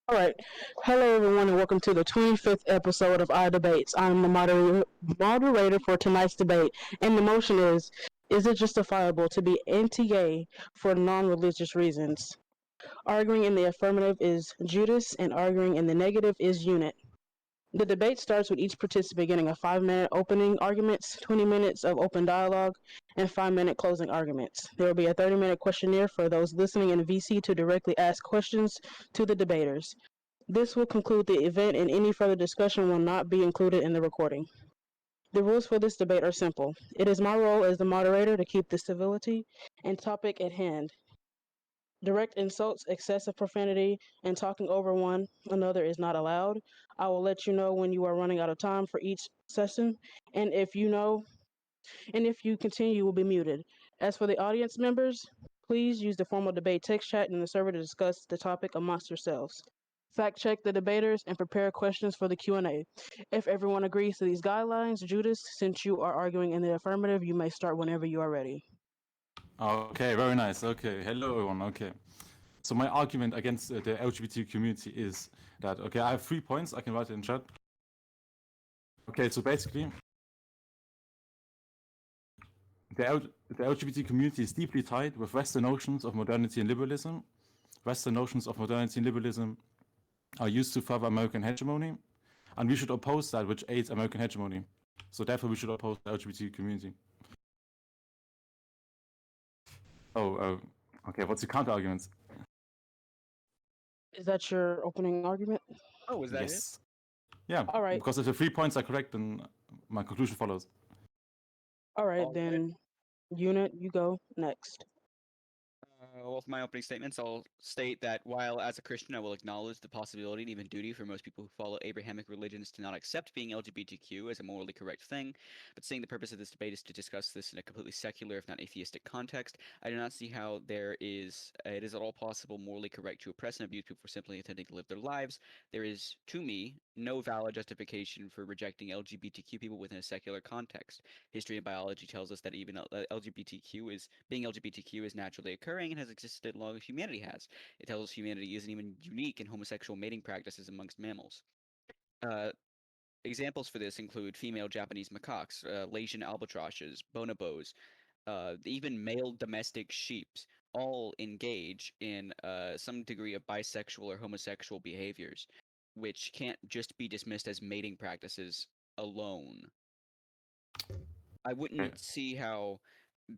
All right. Hello, everyone, and welcome to the 25th episode of Our Debates. I'm the moderator for tonight's debate, and the motion is it justifiable to be anti gay for non religious reasons? Arguing in the affirmative is Judas, and arguing in the negative is Unit. The debate starts with each participant getting a 5 minute opening arguments, 20 minutes of open dialogue, and 5 minute closing arguments. There will be a 30-minute questionnaire for those listening in VC to directly ask questions to the debaters. This will conclude the event, and any further discussion will not be included in the recording. The rules for this debate are simple. It is my role as the moderator to keep the civility and topic at hand. Direct insults, excessive profanity, and talking over one another is not allowed. I will let you know when you are running out of time for each session, and if you continue, you will be muted. As for the audience members, please use the formal debate text chat in the server to discuss the topic amongst yourselves. Fact check the debaters and prepare questions for the Q&A. If everyone agrees to these guidelines, Judas, since you are arguing in the affirmative, you may start whenever you are ready. Okay, very nice. Okay, hello everyone. Okay, so my argument against the LGBT community is that I have 3 points. I can write it in chat. Okay, so basically, the LGBT community is deeply tied with Western notions of modernity and liberalism. Western notions of modernity and liberalism are used to further American hegemony, and we should oppose that which aids American hegemony. So therefore, we should oppose the LGBT community. Oh, okay. What's the counter arguments? Is that your opening argument? Oh, was that it? Yes. Yeah. All right. Because if the 3 points are correct, then my conclusion follows. All right, All right. then, Unit, you go next. Well, for my opening statements, I'll state that while as a Christian I will acknowledge the possibility and even duty for most people who follow Abrahamic religions to not accept being LGBTQ as a morally correct thing, but seeing the purpose of this debate is to discuss this in a completely secular, if not atheistic context, I do not see how it is at all possible morally correct to oppress and abuse people for simply attempting to live their lives. There is, to me, no valid justification for rejecting LGBTQ people within a secular context. History and biology tells us that even being LGBTQ is naturally occurring and has existed as long as humanity has. It tells us humanity isn't even unique in homosexual mating practices amongst mammals. Examples for this include female Japanese macaques, Lasian albatrosses, bonobos, even male domestic sheeps all engage in some degree of bisexual or homosexual behaviors, which can't just be dismissed as mating practices alone. I wouldn't see how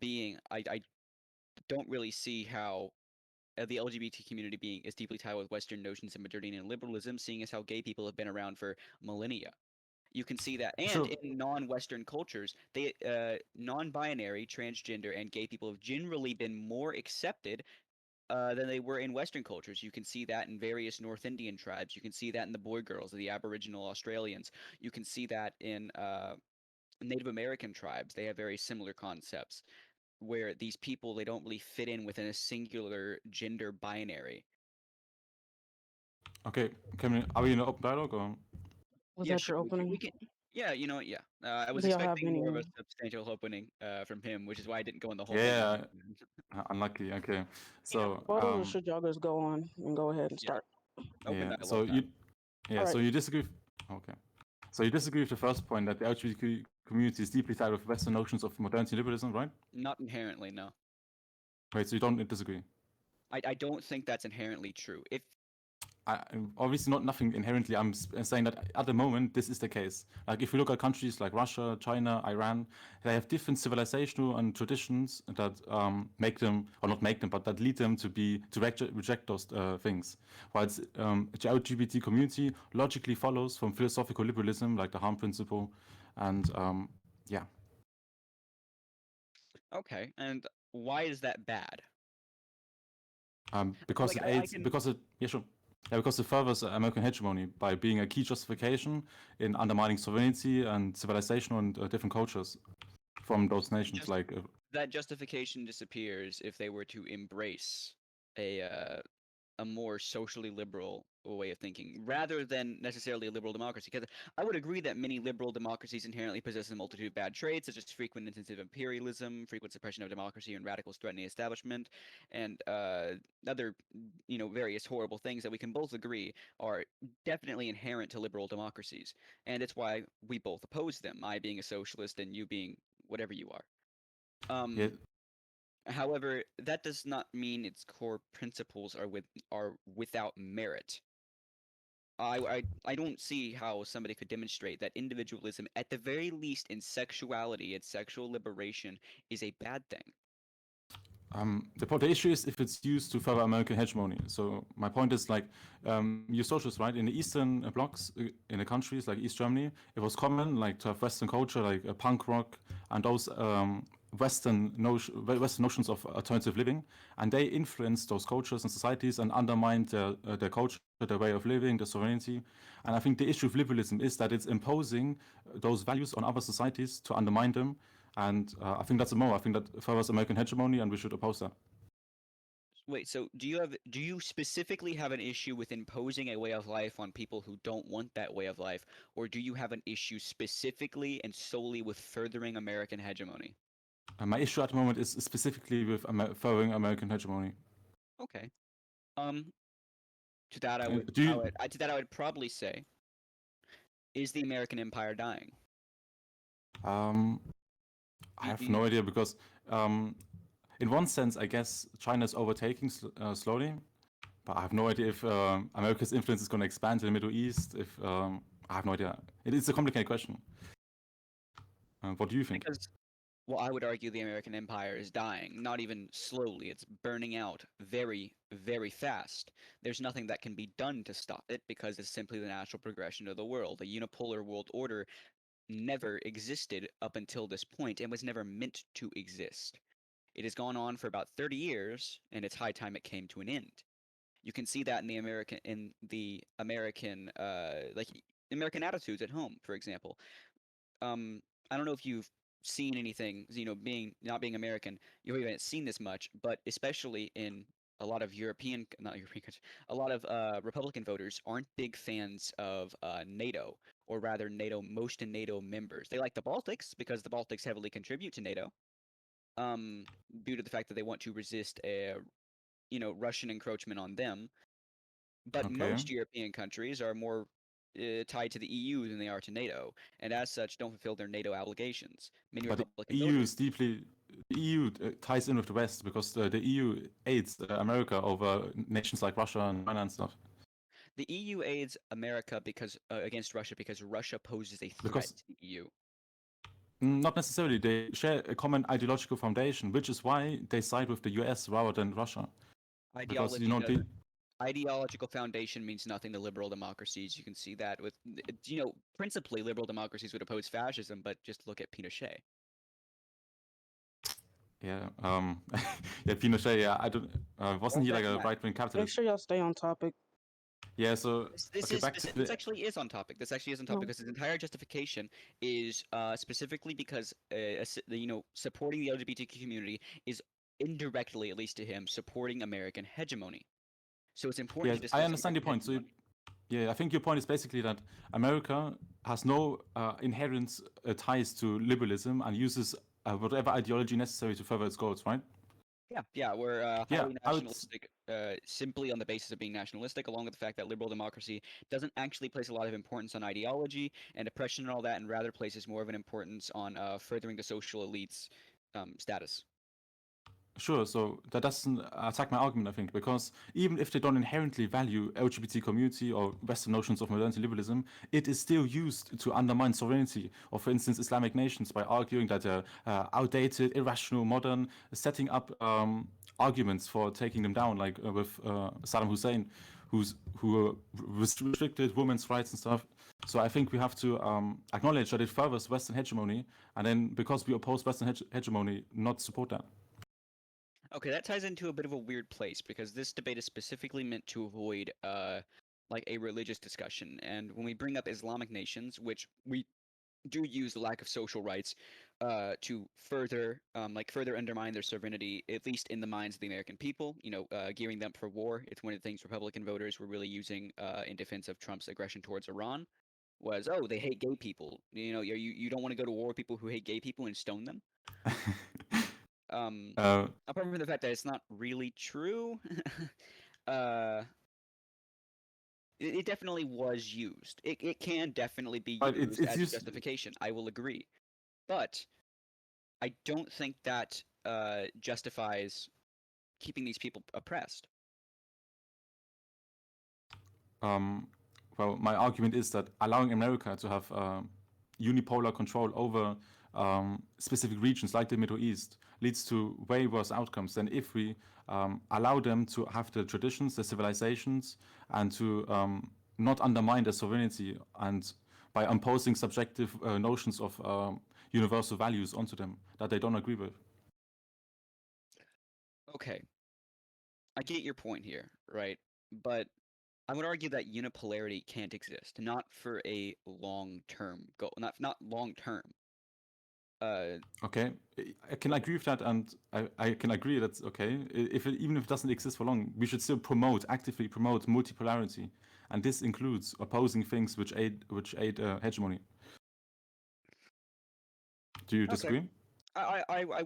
I don't really see how the LGBT community is deeply tied with Western notions of modernity and liberalism, seeing as how gay people have been around for millennia. You can see that, and in non-Western cultures, non-binary, transgender, and gay people have generally been more accepted than they were in Western cultures. You can see that in various North Indian tribes. You can see that in the Boy Girls, the Aboriginal Australians. You can see that in Native American tribes. They have very similar concepts where these people, they don't really fit in within a singular gender binary. Okay, are we in an open dialogue or? Was that your opening? We can, yeah, you know what? Yeah, I was Do y'all have expecting more of a any? substantial opening from him, which is why I didn't go in the whole Yeah, thing. unlucky. Okay, so Or should y'all just go on and go ahead and start? Open yeah, dialogue. so you disagree. Okay, so you disagree with the first point that the LGBT community is deeply tied with Western notions of modernity and liberalism, right? Not inherently, no. Wait, so you don't disagree? I don't think that's inherently true. Obviously not nothing inherently. I'm saying that at the moment this is the case. Like if you look at countries like Russia, China, Iran, they have different civilizational and traditions that make them, or not make them, but that lead them to reject those things. While the LGBT community logically follows from philosophical liberalism, like the harm principle, and yeah. Okay, and why is that bad? Because yeah, sure. Yeah, because it furthers American hegemony by being a key justification in undermining sovereignty and civilization and different cultures from those nations. That justification disappears if they were to embrace a a more socially liberal way of thinking rather than necessarily a liberal democracy. Because I would agree that many liberal democracies inherently possess a multitude of bad traits, such as frequent intensive imperialism, frequent suppression of democracy, and radicals threatening the establishment, and other, various horrible things that we can both agree are definitely inherent to liberal democracies. And it's why we both oppose them, I being a socialist and you being whatever you are. Yeah, However, that does not mean its core principles are without merit. I don't see how somebody could demonstrate that individualism, at the very least in sexuality and sexual liberation, is a bad thing. the issue is if it's used to further American hegemony. So my point is like you're socialist, right? In the Eastern blocks, in the countries like East Germany, it was common like to have Western culture, like punk rock and those Western notions of alternative living, and they influenced those cultures and societies and undermined their culture, their way of living, their sovereignty. And I think the issue of liberalism is that it's imposing those values on other societies to undermine them. And I think that's a more. I think that furthers American hegemony, and we should oppose that. Wait, so do you specifically have an issue with imposing a way of life on people who don't want that way of life, or do you have an issue specifically and solely with furthering American hegemony? My issue at the moment is specifically with furthering American hegemony. Okay. Um, to that Do you? to that I would probably say, is the American empire dying? Um, I Do, have do no you, idea because, in one sense, I guess China is overtaking slowly, but I have no idea if America's influence is going to expand to the Middle East. If I have no idea. It's a complicated question. What do you think? because well, I would argue the American empire is dying, not even slowly. It's burning out very, very fast. There's nothing that can be done to stop it because it's simply the natural progression of the world. A unipolar world order never existed up until this point and was never meant to exist. It has gone on for about 30 years, and it's high time it came to an end. You can see that in the American attitudes at home, for example. I don't know if you've seen anything, being not being American, you haven't seen this much, but especially in a lot of not European countries, a lot of Republican voters aren't big fans of NATO, or rather most NATO members. They like the Baltics because the Baltics heavily contribute to NATO, um, due to the fact that they want to resist Russian encroachment on them. But Okay, most European countries are more tied to the EU than they are to NATO, and as such don't fulfill their NATO obligations. Many but the Republican EU voters. is deeply. The EU ties in with the West because the EU aids America over nations like Russia and China and stuff. The EU aids America because against Russia because Russia poses a threat Because to the EU. not necessarily. They share a common ideological foundation, which is why they side with the US rather than Russia. Because Ideology does Ideological foundation means nothing to liberal democracies. You can see that with principally liberal democracies would oppose fascism, but just look at Pinochet. yeah, yeah, Pinochet. Yeah, I don't. Wasn't he like a Yeah. right wing Make capitalist? sure y'all stay on topic. Yeah. So This okay, is back to this the. actually is on topic. This actually is on topic No. because his entire justification is specifically because supporting the LGBTQ community is indirectly, at least to him, supporting American hegemony. So it's important Yeah, to I discuss understand your American point. So hegemony. yeah, I think your point is basically that America has no inherent ties to liberalism and uses whatever ideology necessary to further its goals, right? Yeah, we're Yeah, highly I would. nationalistic, simply on the basis of being nationalistic, along with the fact that liberal democracy doesn't actually place a lot of importance on ideology and oppression and all that, and rather places more of an importance on furthering the social elites' status. Sure, so that doesn't attack my argument, I think, because even if they don't inherently value LGBT community or Western notions of modernity liberalism, it is still used to undermine sovereignty of, for instance, Islamic nations by arguing that they're outdated, irrational, modern, setting up arguments for taking them down, like with Saddam Hussein, who restricted women's rights and stuff. So I think we have to acknowledge that it furthers Western hegemony, and then because we oppose Western hegemony, not support that. Okay, that ties into a bit of a weird place because this debate is specifically meant to avoid like a religious discussion. And when we bring up Islamic nations, which we do use the lack of social rights to further further undermine their sovereignty, at least in the minds of the American people. Gearing them for war. It's one of the things Republican voters were really using in defense of Trump's aggression towards Iran. Was, oh, they hate gay people. You don't want to go to war with people who hate gay people and stone them. uh, Apart from the fact that it's not really true, uh, it definitely was used. It can definitely be but used it's as a used. justification. I will agree, but I don't think that justifies keeping these people oppressed. Um, well, my argument is that allowing America to have unipolar control over specific regions like the Middle East leads to way worse outcomes than if we allow them to have the traditions, the civilizations, and to not undermine their sovereignty and by imposing subjective notions of universal values onto them that they don't agree with. Okay, I get your point here, right? But I would argue that unipolarity can't exist, not for a long-term goal, not long-term. Okay, I can agree with that, and I can agree that's okay. Even if it doesn't exist for long, we should still actively promote multipolarity, and this includes opposing things which aid hegemony. Do you Okay. disagree? I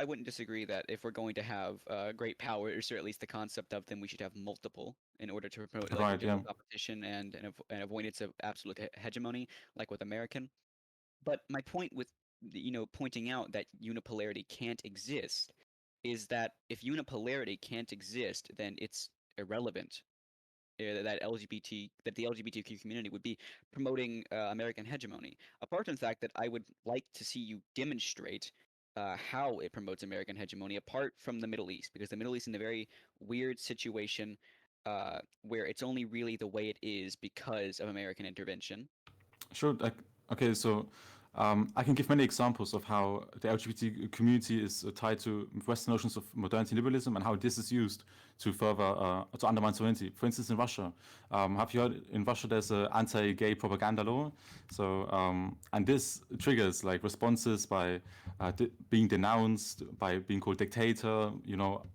wouldn't disagree that if we're going to have great powers, or at least the concept of them, we should have multiple in order to promote like Right. Yeah. general competition and an avoidance of absolute hegemony, like with American. But my point with pointing out that unipolarity can't exist is that if unipolarity can't exist, then it's irrelevant. That the LGBTQ community would be promoting American hegemony. Apart from the fact that I would like to see you demonstrate how it promotes American hegemony, apart from the Middle East, because the Middle East is in a very weird situation where it's only really the way it is because of American intervention. Sure. Okay, so I can give many examples of how the LGBT community is tied to Western notions of modernity liberalism and how this is used to further to undermine sovereignty. For instance, in Russia, have you heard in Russia there's an anti-gay propaganda law? So and this triggers like responses by being denounced, by being called dictator,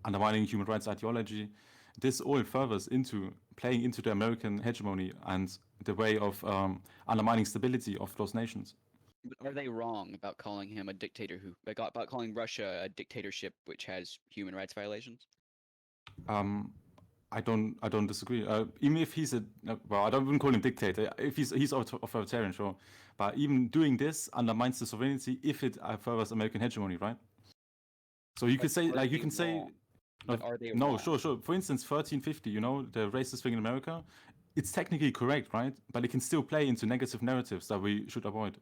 undermining human rights ideology. This all furthers into playing into the American hegemony and the way of undermining stability of those nations. But are they wrong about calling him a dictator about calling Russia a dictatorship which has human rights violations? Um, I don't disagree. Even if he's well, I don't even call him dictator. If he's authoritarian, sure, but even doing this undermines the sovereignty if it furthers American hegemony, right? So you could But say, are like, you they can say, wrong? But are they no, wrong? sure. For instance, 1350, the racist thing in America, it's technically correct, right? But it can still play into negative narratives that we should avoid.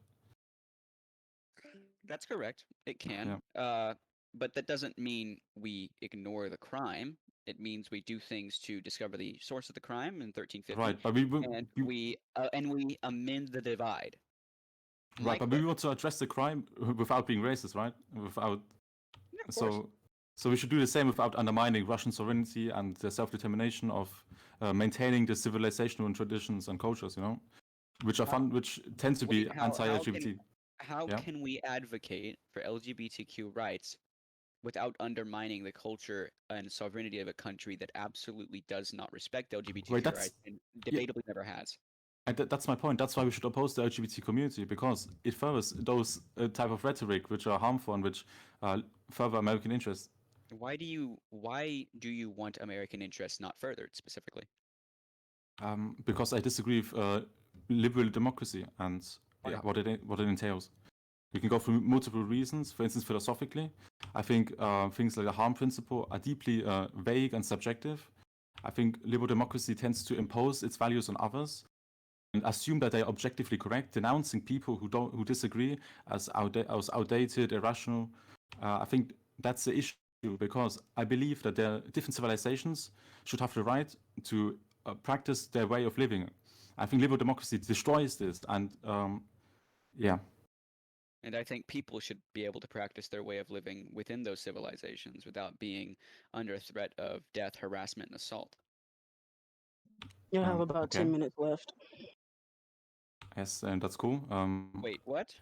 That's correct. It can. Yeah. But that doesn't mean we ignore the crime. It means we do things to discover the source of the crime in 1350, Right, but we, and we we amend the divide. right, My but we want to address the crime without being racist, right? Without Yeah, of course. so so we should do the same without undermining Russian sovereignty and the self-determination of maintaining the civilizational traditions and cultures, which are How, which tend to wait, be anti-LGBT. how Yeah. can we advocate for LGBTQ rights without undermining the culture and sovereignty of a country that absolutely does not respect Wait, LGBTQ that's rights and yeah, debatably never has? and that's my point. That's why we should oppose the LGBT community because it furthers those type of rhetoric which are harmful and which further American interests. Why do you want American interests not furthered specifically? Because I disagree with liberal democracy and Okay. what it entails. We can go through multiple reasons. For instance, philosophically, I think things like the harm principle are deeply vague and subjective. I think liberal democracy tends to impose its values on others and assume that they are objectively correct, denouncing people who disagree as outdated, irrational. I think that's the issue because I believe that the different civilizations should have the right to practice their way of living. I think liberal democracy destroys this, and yeah. And I think people should be able to practice their way of living within those civilizations without being under threat of death, harassment, and assault. You have about Okay. 10 minutes left. Yes, and that's cool. Wait, what?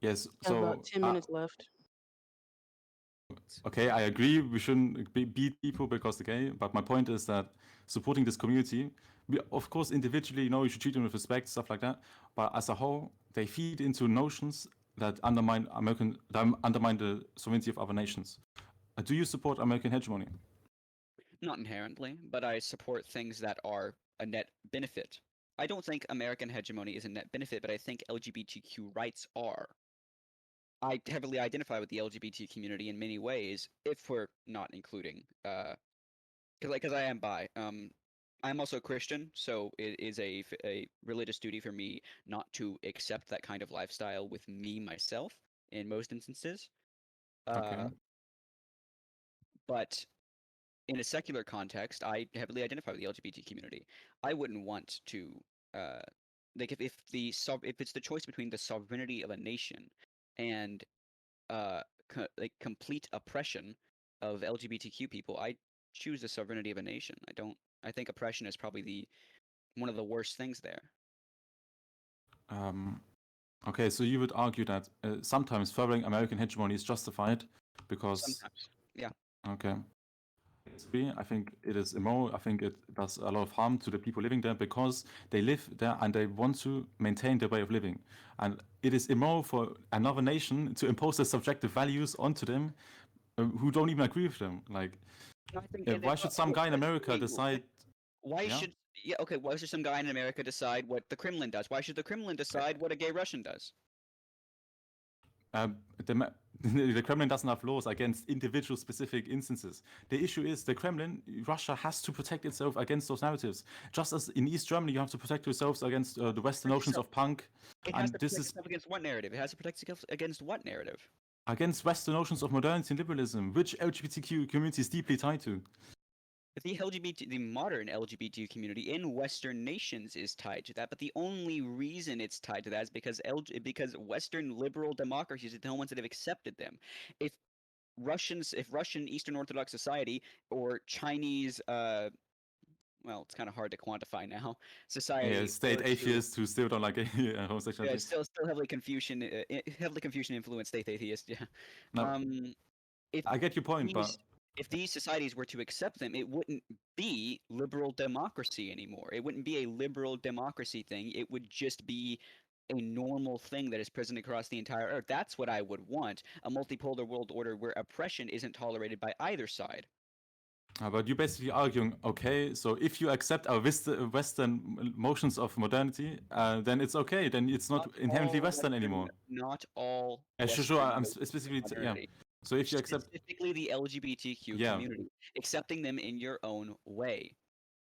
Yes. We have So about 10 minutes left. okay, I agree. We shouldn't beat people because they're gay. But my point is that supporting this community, we, of course, individually, you should treat them with respect, stuff like that. But as a whole, they feed into notions that undermine the sovereignty of other nations. Do you support American hegemony? Not inherently, but I support things that are a net benefit. I don't think American hegemony is a net benefit, but I think LGBTQ rights are. I heavily identify with the LGBT community in many ways, if we're not including, because I am bi. I'm also Christian, so it is a religious duty for me not to accept that kind of lifestyle with me myself in most instances. Okay. Uh, but in a secular context, I heavily identify with the LGBT community. I wouldn't want to, uh, like, if it's the choice between the sovereignty of a nation and like complete oppression of LGBTQ people, I choose the sovereignty of a nation. I don't. I think oppression is probably the one of the worst things there. Um, okay, so you would argue that sometimes furthering American hegemony is justified because, Sometimes, yeah. okay, I disagree. I think it is immoral. I think it does a lot of harm to the people living there because they live there and they want to maintain their way of living. And it is immoral for another nation to impose their subjective values onto them who don't even agree with them. Like, I think why should some guy in America decide? why Yeah. should okay? Why should some guy in America decide what the Kremlin does? Why should the Kremlin decide what a gay Russian does? Uh, the Kremlin doesn't have laws against individual specific instances. The issue is the Kremlin, Russia has to protect itself against those narratives. Just as in East Germany, you have to protect yourselves against the Western notions of punk. It has And to this protect is itself against what narrative? It has to protect itself against what narrative? against Western notions of modernity and liberalism, which LGBTQ community is deeply tied to. The modern LGBT community in Western nations is tied to that, but the only reason it's tied to that is because Western liberal democracies are the ones that have accepted them. If Russian Eastern Orthodox society or Chinese, well, it's kind of hard to quantify now, Yeah, society state were to atheists who still don't like homosexuality. still heavily Confucian influenced state atheist, yeah. Now, Um, if I get your point, but these if these societies were to accept them, it wouldn't be liberal democracy anymore. It wouldn't be a liberal democracy thing. It would just be a normal thing that is present across the entire earth. That's what I would want. A multipolar world order where oppression isn't tolerated by either side. but you're basically arguing, okay, so if you accept our Western motions of modernity, then it's okay. Then it's not inherently Western anymore. Not all Sure, Western I'm notions of specifically, yeah. modernity. So if you accept, Specifically the LGBTQ yeah, community, accepting them in your own way.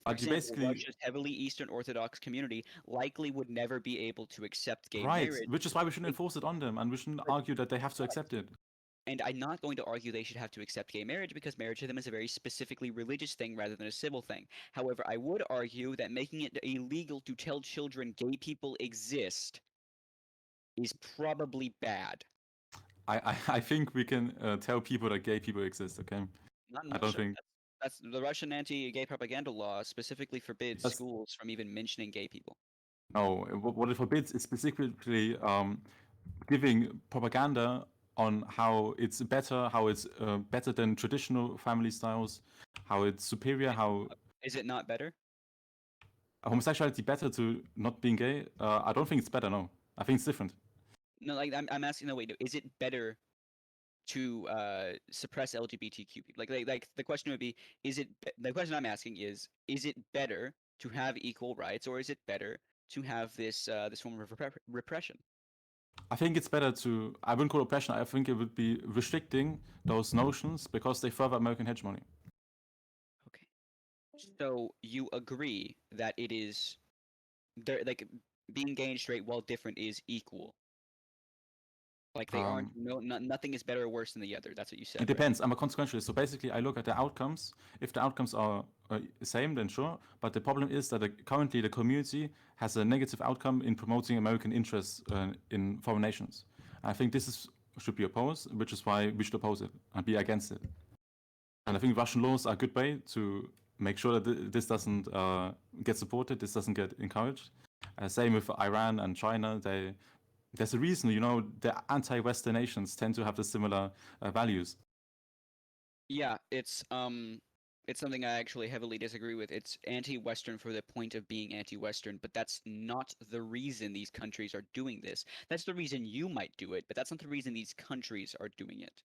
For but you example, basically, Russia's heavily Eastern Orthodox community likely would never be able to accept gay right, marriage. which is why we shouldn't enforce it on them and we shouldn't argue that they have to accept it. And I'm not going to argue they should have to accept gay marriage because marriage to them is a very specifically religious thing rather than a civil thing. However, I would argue that making it illegal to tell children gay people exist is probably bad. I think we can tell people that gay people exist, okay? Not in I don't Russia. think. That's the Russian anti-gay propaganda law specifically forbids That's, schools from even mentioning gay people. no, what it forbids is specifically giving propaganda on how it's better than traditional family styles, how it's superior, how Is it not better? homosexuality better to not being gay. I don't think it's better. No, I think it's different. No, like I'm asking. No, wait. No, is it better to suppress LGBTQ people? Like the question would be: the question I'm asking is it better to have equal rights, or is it better to have this form of repression? I think it's better to. I wouldn't call it oppression. I think it would be restricting those notions because they further American hegemony. Okay. So you agree that it is there, like being gay and straight, while different, is equal. Like they aren't. Nothing is better or worse than the other. That's what you said. It depends. I'm a consequentialist, so basically, I look at the outcomes. If the outcomes are same, then sure. But the problem is that currently the community has a negative outcome in promoting American interests in foreign nations. I think should be opposed, which is why we should oppose it and be against it. And I think Russian laws are a good way to make sure that this doesn't get supported, this doesn't get encouraged. Same with Iran and China. there's a reason, the anti-Western nations tend to have the similar values. Yeah, it's something I actually heavily disagree with. It's anti-Western for the point of being anti-Western, but that's not the reason these countries are doing this. That's the reason you might do it, but that's not the reason these countries are doing it.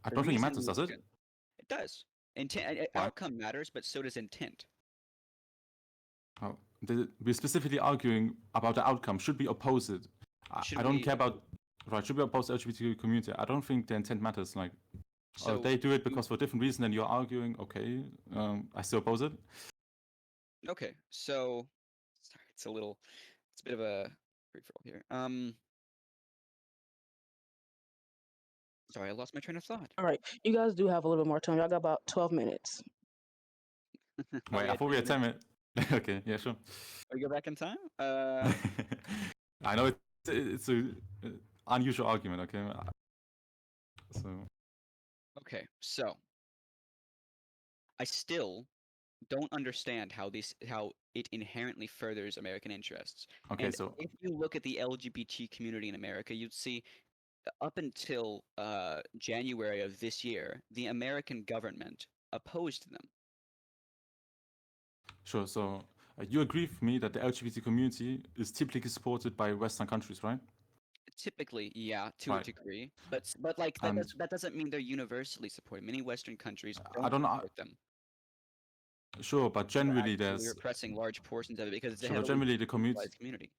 I The don't think it reason matters, does is it? it does. Intent, Why? outcome matters, but so does intent. Oh, we're specifically arguing about the outcome. Should we oppose it? I Should don't we? care about, right, should we oppose the LGBTQ community? I don't think the intent matters. Like, or So they do it you- because for a different reason and you're arguing, okay, I still oppose it. okay, so sorry, it's a bit of a free for all here. Sorry, I lost my train of thought. All right, you guys do have a little bit more time. Y'all got about 12 minutes. Oh, Wait, yeah, I thought we had 10 minutes. Okay, yeah, sure. we go back in time. I know it's a unusual argument, okay? So Okay, so I still don't understand how it inherently furthers American interests. okay, And so if you look at the LGBT community in America, you'd see up until January of this year, the American government opposed them. sure. So you agree with me that the LGBT community is typically supported by Western countries, right? Typically, yeah, to a Right. degree, but like And that doesn't mean they're universally supported. Many Western countries I don't don't know. support them. Sure, but They're generally actually there's repressing large portions of it because it's a sure. But heavily generally the community. centralized community.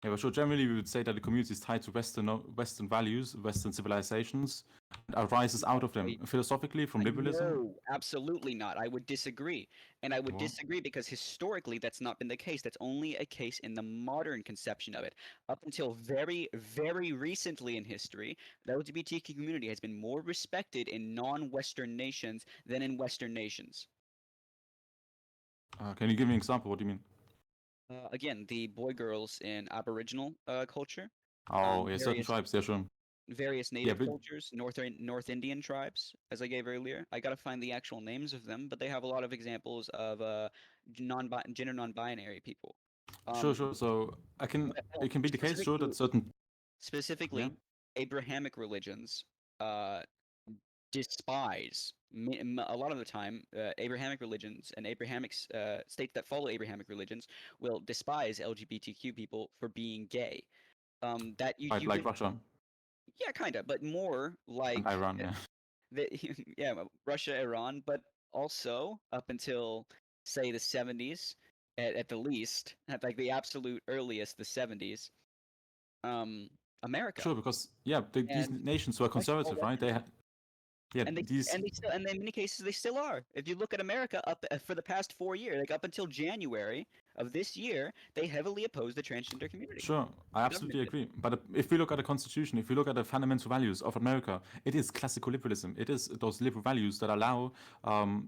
Yeah, but sure. Generally, we would say that the community is tied to Western values, Western civilizations, and arises out of them philosophically from liberalism. No, absolutely not. I would disagree. And I would Well, disagree because historically that's not been the case. That's only a case in the modern conception of it. Up until very, very recently in history, the LGBTQ community has been more respected in non-Western nations than in Western nations. can you give me an example? What do you mean? Again, the boy girls in Aboriginal culture, Oh, yeah, certain various tribes. Yeah, sure. various Yeah, native but cultures, North Indian tribes, as I gave earlier. I gotta find the actual names of them, but they have a lot of examples of gender non-binary people. sure, Um, sure. So well, it can be the case, sure, that specifically, certain, yeah, specifically, Abrahamic religions uh, despise a lot of the time. Abrahamic religions and Abrahamic states that follow Abrahamic religions will despise LGBTQ people for being gay. That right, you like can, Russia yeah, kind of, but more and like Iran. Yeah, the, yeah, Russia, Iran, but also up until say the 70s, at the least, at like the absolute earliest, the 70s, um, America sure, because these and nations were all conservative, right? Western They had, countries, yeah, and these, they still, and in many cases they still are. If you look at America up for the past 4 years, like up until January of this year, they heavily opposed the transgender community. sure, I The government absolutely did. agree. But if we look at the Constitution, if we look at the fundamental values of America, it is classical liberalism. It is those liberal values that allow,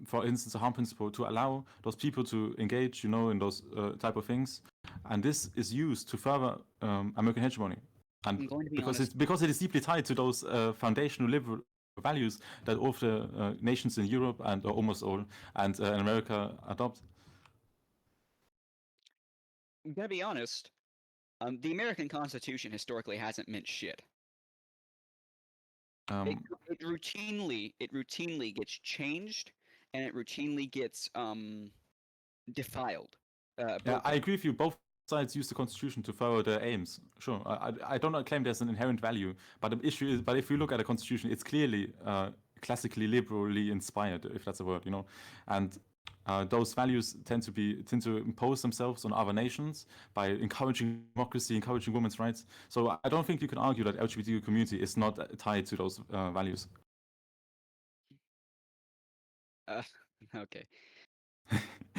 for instance, a harm principle to allow those people to engage, in those type of things, and this is used to further American hegemony. And I'm going to be honest. because it is deeply tied to those foundational liberal values that all of the nations in Europe and or almost all and in America adopt. I'm gonna be honest. The American Constitution historically hasn't meant shit. It, Um, it routinely gets changed, and it routinely gets defiled, yeah, I broken. agree with you. Both sides use the constitution to further their aims. Sure, I don't claim there's an inherent value, but the issue is, but if you look at the constitution, it's clearly classically liberally inspired, if that's a word, and those values tend to impose themselves on other nations by encouraging democracy, encouraging women's rights. So I don't think you can argue that LGBTQ community is not tied to those values. Uh, okay.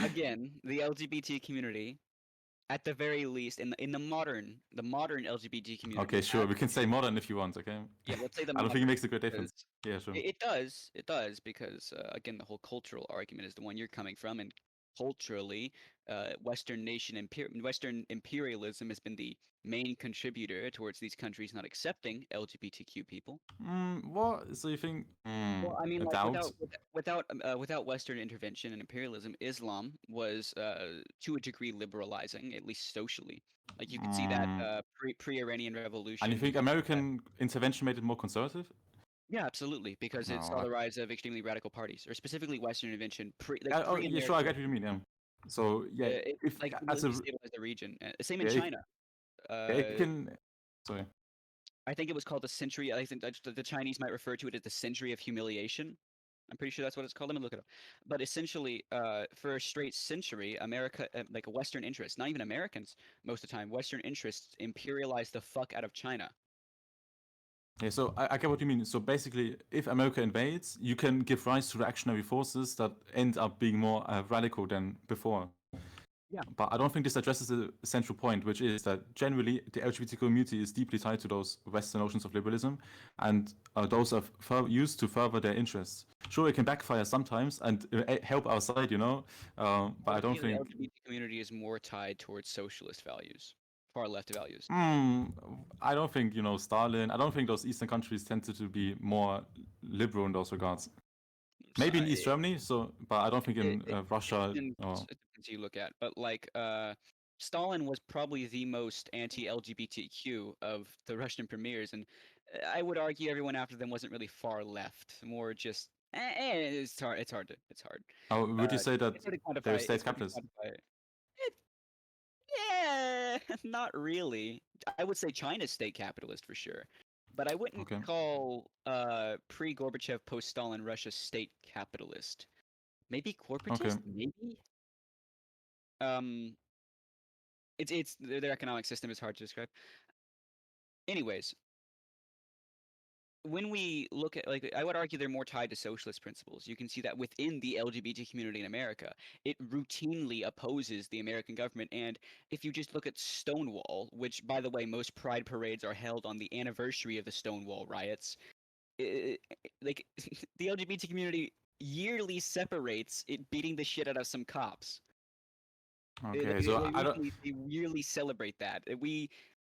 Again, the LGBT community, at the very least, in the modern LGBT community, Okay, sure, we can say modern if you want. Okay, yeah, let's say the I don't think it modern, makes a great difference. because Yeah, sure. it does because again, the whole cultural argument is the one you're coming from, and culturally, Western imperialism has been the main contributor towards these countries not accepting LGBTQ people. What? So you think? Well, I mean, A like doubt? without Western intervention and imperialism, Islam was to a degree liberalizing, at least socially. Like you could see that Mm, pre-Iranian and you Revolution. think American intervention made it more conservative? Yeah, absolutely, because it saw No. the rise of extremely radical parties, or specifically Western intervention, Oh, yeah, sure. I pre-American. get what you mean. Yeah. So yeah, It if like as really a destabilized the region. Same in yeah, China. it Uh, can. Sorry. I think it was called the Century. I think the Chinese might refer to it as the Century of Humiliation. I'm pretty sure that's what it's called. Let me look it up. But essentially, for a straight century, America, like a Western interest, not even Americans most of the time, Western interests imperialized the fuck out of China. Yeah, so I get what you mean. So basically, if America invades, you can give rise to reactionary forces that end up being more radical than before. Yeah. But I don't think this addresses the central point, which is that generally the LGBT community is deeply tied to those Western notions of liberalism, and those are used to further their interests. Sure, it can backfire sometimes and help our side, I but I would don't argue the think. LGBT community is more tied towards socialist values, far left values. Hmm, I don't think Stalin. I don't think those Eastern countries tended to be more liberal in those regards. So, Maybe in East Germany, but I don't think it, in it, it Russia. depends. Or It depends who you look at, but like Stalin was probably the most anti-LGBTQ of the Russian premiers, and I would argue everyone after them wasn't really far left, more just. It's hard. It's hard to. It's hard. would you say that It's hard to they're quantify. state It's hard to capitalists? quantify. It, yeah, not really. I would say China's state capitalist for sure, but I wouldn't Okay. call pre-Gorbachev, post-Stalin Russia state capitalist. Maybe Okay. corporatist, maybe. Um, it's their economic system is hard to describe. Anyways, when we look at like I would argue they're more tied to socialist principles. You can see that within the LGBT community in America, it routinely opposes the American government. And if you just look at Stonewall, which by the way, most pride parades are held on the anniversary of the Stonewall riots, like the LGBT community yearly celebrates it beating the shit out of some cops. Okay. So I don't. They yearly celebrate that.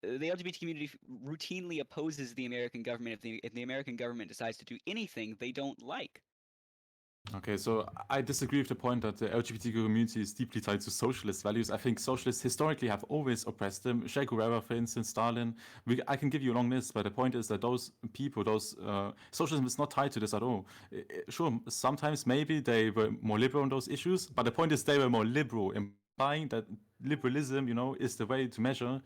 The LGBT community routinely opposes the American government if the American government decides to do anything they don't like. Okay, so I disagree with the point that the LGBT community is deeply tied to socialist values. I think socialists historically have always oppressed them. Che Guevara, for instance, Stalin. I can give you a long list, but the point is that those people, socialism is not tied to this at all. Sure, sometimes maybe they were more liberal on those issues, but the point is they were more liberal, implying that liberalism, is the way to measure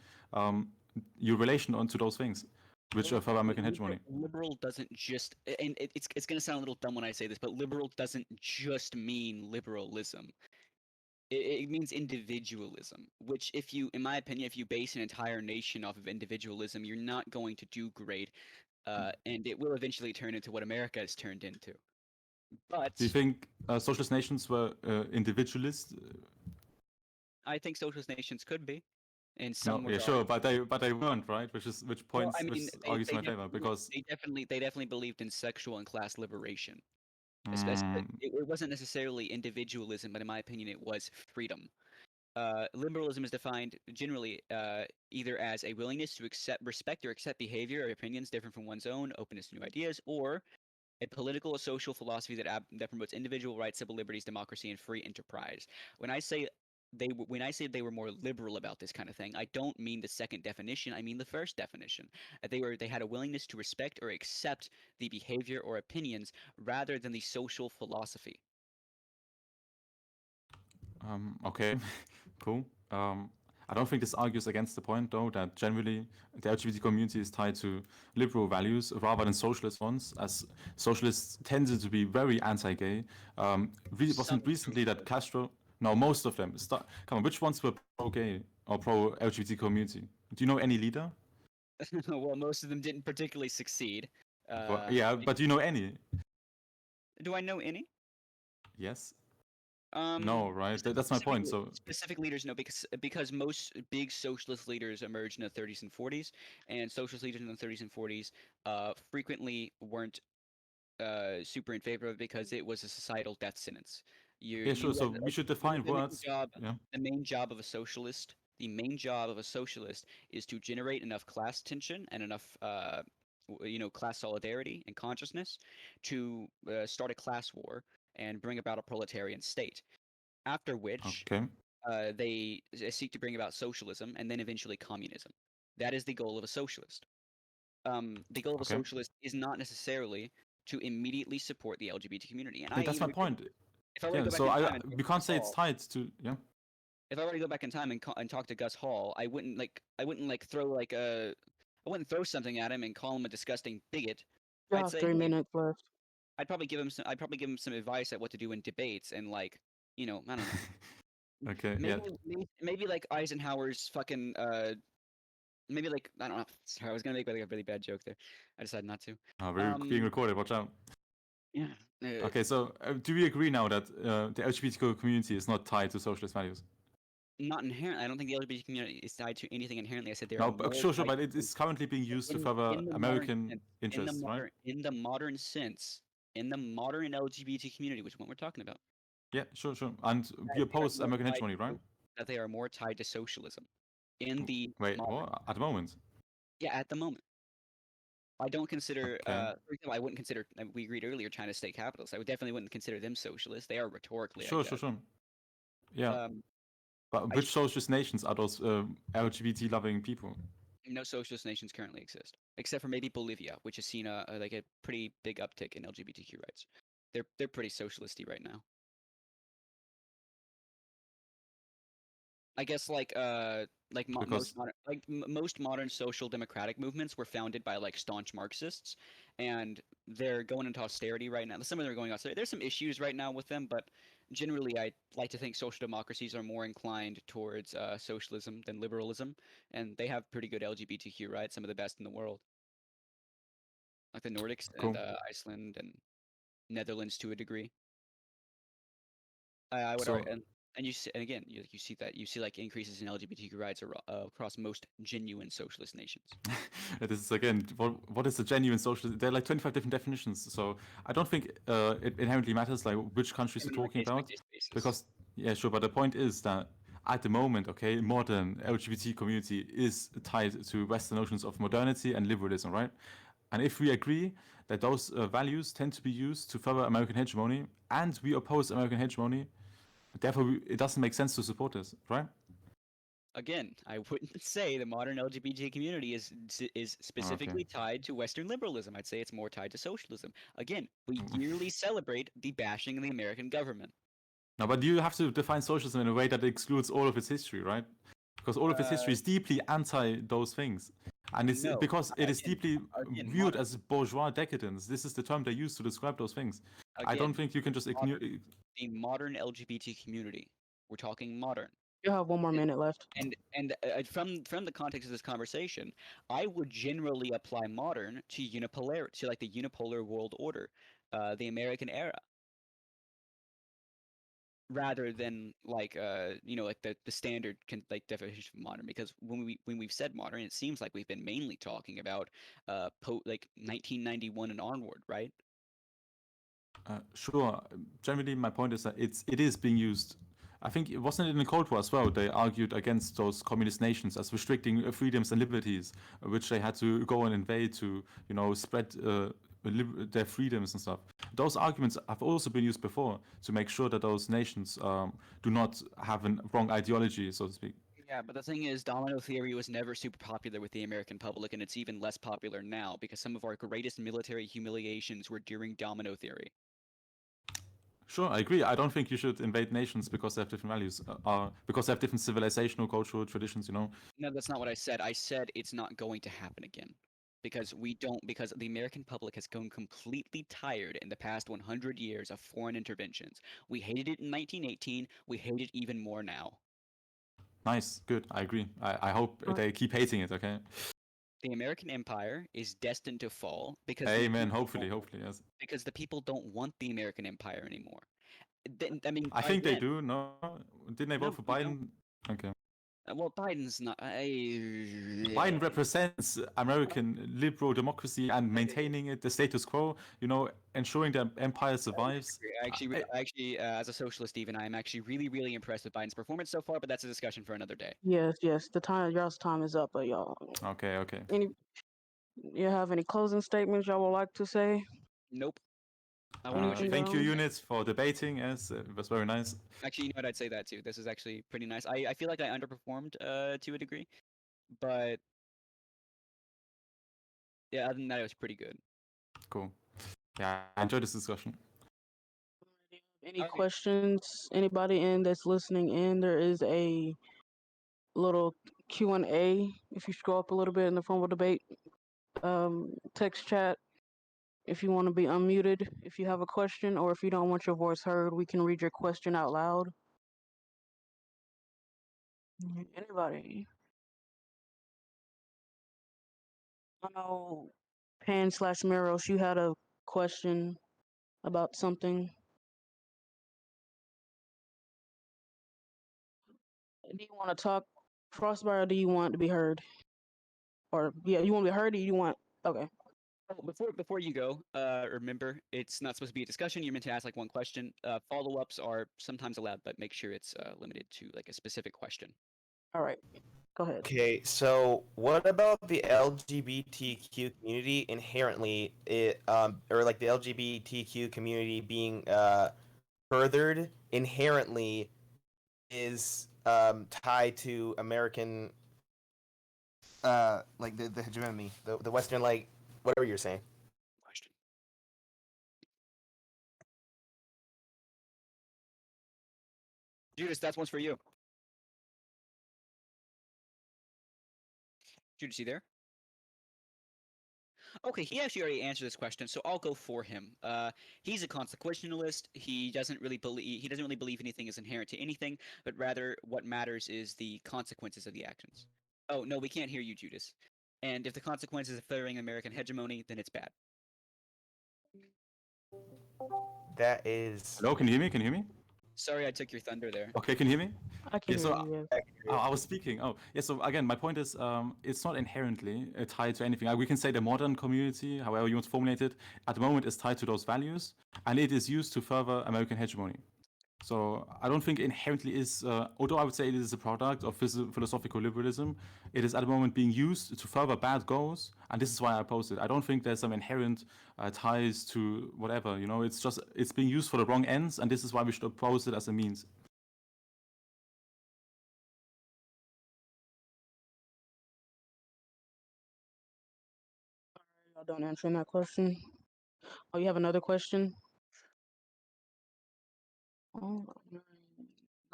your relation onto those things, which are for American hegemony. Liberal doesn't just, and it's going to sound a little dumb when I say this, but liberal doesn't just mean liberalism. It means individualism, which if you, in my opinion, if you base an entire nation off of individualism, you're not going to do great, and it will eventually turn into what America has turned into. Do you But think socialist nations were individualist? I think socialist nations could be, in No, some yeah, regard. sure, but they weren't, right? Which Well, I points which mean, argues in my favor because they definitely believed in sexual and class liberation. mm, It wasn't necessarily individualism, but in my opinion, it was freedom. Liberalism is defined generally either as a willingness to respect or accept behavior or opinions different from one's own, openness to new ideas, or a political or social philosophy that promotes individual rights, civil liberties, democracy, and free enterprise. When I say when I say they were more liberal about this kind of thing, I don't mean the second definition. I mean the first definition. They had a willingness to respect or accept the behavior or opinions rather than the social philosophy. okay, cool. I don't think this argues against the point though that generally the LGBT community is tied to liberal values rather than socialist ones, as socialists tended to be very anti-gay. Some Wasn't recently that socialists. Castro? No, most of them. Come on, which ones were pro-gay or pro-LGBT community? Do you know any leader? Well, most of them didn't particularly succeed. Yeah, but do you know any? Do I know any? Yes. Um, No, right? That's my point. So, specific leaders, no, because most big socialist leaders emerged in the 30s and 40s, and socialist leaders in the 30s and 40s frequently weren't super in favor of it because it was a societal death sentence. You Yeah, sure. you So as we like should define words. Yeah. the main job of a socialist, the main job of a socialist is to generate enough class tension and enough class solidarity and consciousness to start a class war and bring about a proletarian state. After which Okay. they seek to bring about socialism and then eventually communism. That is the goal of a socialist. The goal of a Okay. socialist is not necessarily to immediately support the LGBT community. And Yeah, I that's my even agree. point. If I were to Yeah. go back So in I time and talk we to can't Gus say it's Hall, tied to yeah. if I were to go back in time and talk to Gus Hall, I wouldn't throw something at him and call him a disgusting bigot. You I'd have say, three hey, minutes left. I'd probably give him some advice at what to do in debates and like, I don't know. Okay. Yeah. Maybe like Eisenhower's fucking maybe like I don't know. Sorry, I was gonna make like a really bad joke there. I decided not to. We're being Um, recorded. Watch out. yeah. Okay. So do we agree now that the LGBTQ community is not tied to socialist values? Not inherent. I don't think the LGBT community is tied to anything inherently. I said they are No, more sure, tied but it is currently being used to further in the modern American sense, interests, right? in the modern sense, in the modern LGBT community, which is what we're talking about, Yeah, sure, sure. And we that they are oppose more American tied hegemony, right? to, that they are more tied to socialism in the Wait, modern. what? At the moment? Yeah, at the moment. I don't consider, Okay. for example, I wouldn't consider, we agreed earlier, China state capitalists. I would definitely wouldn't consider them socialists. They are rhetorically, I Sure, sure, guess. sure. Yeah. Um, But I which socialist nations are those LGBT loving people? No socialist nations currently exist, except for maybe Bolivia, which has seen like a pretty big uptick in LGBTQ rights. They're pretty socialisty right now. I guess Because most modern social democratic movements were founded by like staunch Marxists, and they're going into austerity right now. Some of them are going austerity. There's some issues right now with them, but generally, I like to think social democracies are more inclined towards socialism than liberalism, and they have pretty good LGBTQ rights, some of the best in the world, like the Nordics and cool. Iceland and Netherlands to a degree. I would argue, So and you see, and again, you see like increases in LGBTQ rights across most genuine socialist nations. this is again what is a genuine socialist? There are like 25 different definitions. So I don't think it inherently matters like which countries And you're on a talking case by about, case basis. because yeah, sure. But the point is that at the moment, okay, modern LGBT community is tied to Western notions of modernity and liberalism, right? And if we agree that those values tend to be used to further American hegemony, and we oppose American hegemony, therefore it doesn't make sense to support this, right? Again, I wouldn't say the modern LGBT community is Okay. specifically tied to Western liberalism. I'd say it's more tied to socialism. Again, we yearly celebrate the bashing of the American government. No, but you have to define socialism in a way that excludes all of its history, right? Because all of its history Uh, is deeply anti those things. And it's no, because it is again, deeply again, viewed as bourgeois decadence. This is the term they use to describe those things. I don't again, think you can just ignore. the modern LGBT community. We're talking modern. You have one more minute left. From the context of this conversation, I would generally apply modern to like the unipolar world order, the American era, rather than like like the standard like definition of modern. Because when we've said modern, it seems like we've been mainly talking about like 1991 and onward, right? Sure. Generally, my point is that it is being used. I think it wasn't in the Cold War as well. They argued against those communist nations as restricting freedoms and liberties, which they had to go and invade to, spread their freedoms and stuff. Those arguments have also been used before to make sure that those nations do not have a wrong ideology, so to speak. Yeah, but the thing is, domino theory was never super popular with the American public, and it's even less popular now because some of our greatest military humiliations were during domino theory. Sure, I agree. I don't think you should invade nations because they have different values, because they have different civilizational, cultural traditions. No, that's not what I said. I said it's not going to happen again. Because the American public has grown completely tired in the past 100 years of foreign interventions. We hated it in 1918, we hate it even more now. Nice, good. I agree. I hope Uh, they keep hating it. Okay. The American empire is destined to fall because Amen. Hopefully, yes. the people don't want the American empire anymore. I mean, I think they again, do. No, didn't they vote no, for they don't. Biden? Okay. Well, Biden's not. Biden represents American liberal democracy and maintaining it, the status quo, ensuring the empire survives. As a socialist, even I am actually really, really impressed with Biden's performance so far. But that's a discussion for another day. Yes, yes. Y'all's time is up, but y'all. Okay. You have any closing statements y'all would like to say? Nope. I want to wish Thank you, down. units, for debating. Yes, it was very nice. Actually, you know what? I'd say that too. This is actually pretty nice. I feel like I underperformed to a degree, but yeah, other than that, it was pretty good. Cool. Yeah, I enjoyed this discussion. Any questions? Anybody in that's listening in? There is a little Q&A. If you scroll up a little bit in the formal debate text chat, if you want to be unmuted, if you have a question, or if you don't want your voice heard, we can read your question out loud. Anybody? I know Pan/Meros, you had a question about something. Do you want to talk, Frostbite, or do you want to be heard? Or yeah, you want to be heard, or you want? Okay. Oh, before you go, remember it's not supposed to be a discussion. You're meant to ask like one question. Follow-ups are sometimes allowed, but make sure it's limited to like a specific question. All right. Go ahead. Okay, so what about the LGBTQ community inherently, or like the LGBTQ community being furthered inherently is tied to American, like the hegemony, the Western, like whatever you're saying. Question. Judas, that's one's for you. Judas, you there? Okay, he actually already answered this question, so I'll go for him. He's a consequentialist. He doesn't really believe anything is inherent to anything, but rather what matters is the consequences of the actions. Oh no, we can't hear you, Judas. And if the consequences of furthering American hegemony, then it's bad. That is. Hello, can you hear me? Can you hear me? Sorry, I took your thunder there. Okay, can you hear me? I can Yeah, hear so you. Yes. I was speaking. Oh, yeah. So again, my point is, it's not inherently tied to anything. We can say the modern community, however you want to formulate it, at the moment is tied to those values, and it is used to further American hegemony. So I don't think inherently is, although I would say it is a product of philosophical liberalism, it is at the moment being used to further bad goals, and this is why I oppose it. I don't think there's some inherent ties to whatever. It's being used for the wrong ends, and this is why we should oppose it as a means. Y'all done answering that question? Oh, you have another question? Oh,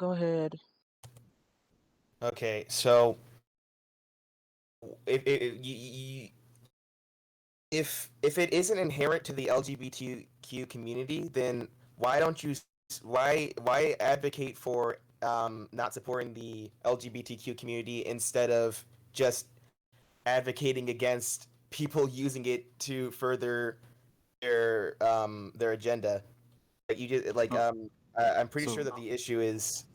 go ahead. Okay, so if it isn't inherent to the LGBTQ community, then why don't you why advocate for not supporting the LGBTQ community instead of just advocating against people using it to further their agenda? Like you just like I'm pretty sure that the issue is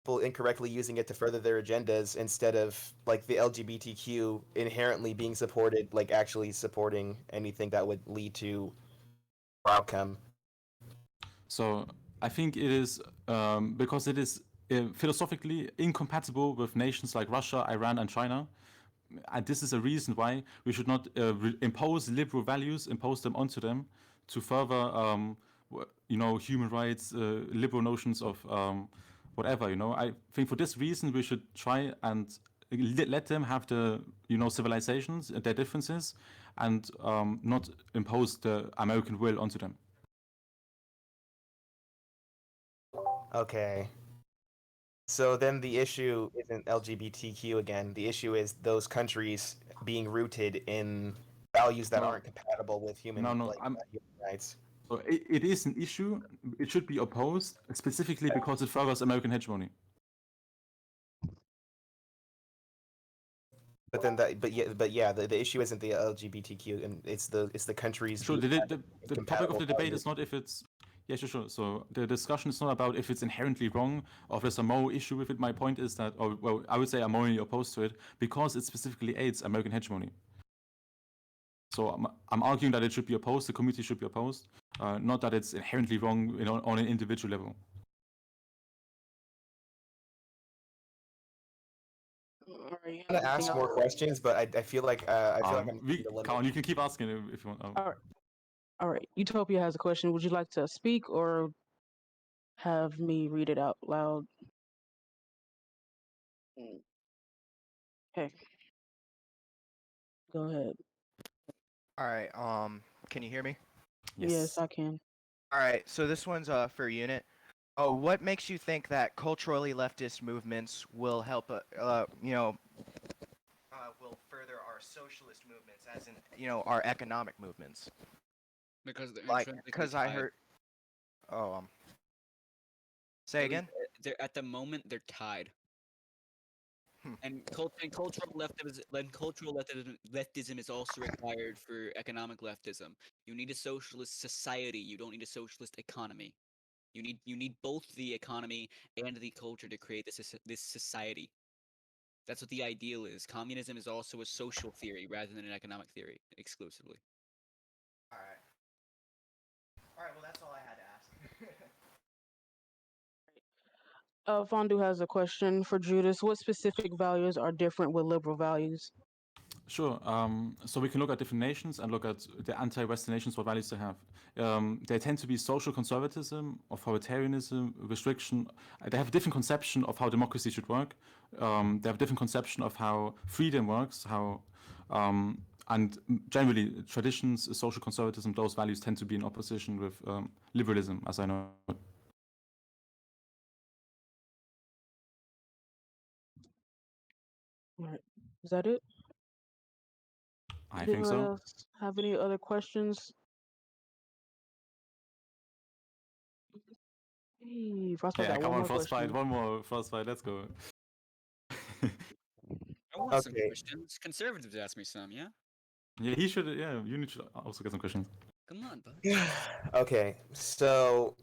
people incorrectly using it to further their agendas instead of like the LGBTQ inherently being supported, like actually supporting anything that would lead to outcome. So I think it is because it is philosophically incompatible with nations like Russia, Iran, and China. And this is a reason why we should not impose liberal values, impose them onto them to further, human rights, liberal notions of whatever. I think for this reason we should try and let them have the civilizations, their differences, and not impose the American will onto them. Okay. So then the issue isn't LGBTQ again. The issue is those countries being rooted in values that aren't compatible with human rights. So it is an issue. It should be opposed specifically because it furthers American hegemony. But then the issue isn't the LGBTQ, and it's the countries. Sure. The topic of the debate is not if it's Yeah, sure. So the discussion is not about if it's inherently wrong or if there's a moral issue with it. My point is that, or well, I would say I'm morally opposed to it because it specifically aids American hegemony. So I'm arguing that it should be opposed, the community should be opposed, not that it's inherently wrong on an individual level. All right, you I'm have gonna anything ask more else? questions, but I feel like I'm We, the limit. Colin, you can keep asking if you want. All right. Utopia has a question. Would you like to speak or have me read it out loud? Okay. Go ahead. All right. Can you hear me? Yes, Yes. I can. All right. So this one's for Unit. Oh, what makes you think that culturally leftist movements will help? Will further our socialist movements, as in our economic movements. Because they're Like, intrinsically because I tied. heard. Oh, say At least, again. they're at the moment they're tied. Hmm. And cultural leftism is also required for economic leftism. You need a socialist society. You don't need a socialist economy. You need both the economy and the culture to create this society. That's what the ideal is. Communism is also a social theory rather than an economic theory exclusively. All right. All right. Well, that's all I had to ask. Fondu has a question for Judas. What specific values are different with liberal values? Sure. So we can look at different nations and look at the anti-Western nations, what values they have. They tend to be social conservatism, authoritarianism, restriction. They have a different conception of how democracy should work. They have a different conception of how freedom works, and generally traditions, social conservatism, those values tend to be in opposition with liberalism, as I know. All right. Is that it? I Did think anyone so. else have any other questions? Hey, Frostbite Yeah, got come one on, more Frostbite. question. One more Frostbite. Let's go. I want some Okay. questions. Conservatives ask me some, yeah? Yeah, he should. Yeah, you should also get some questions. Come on, bud. Okay, so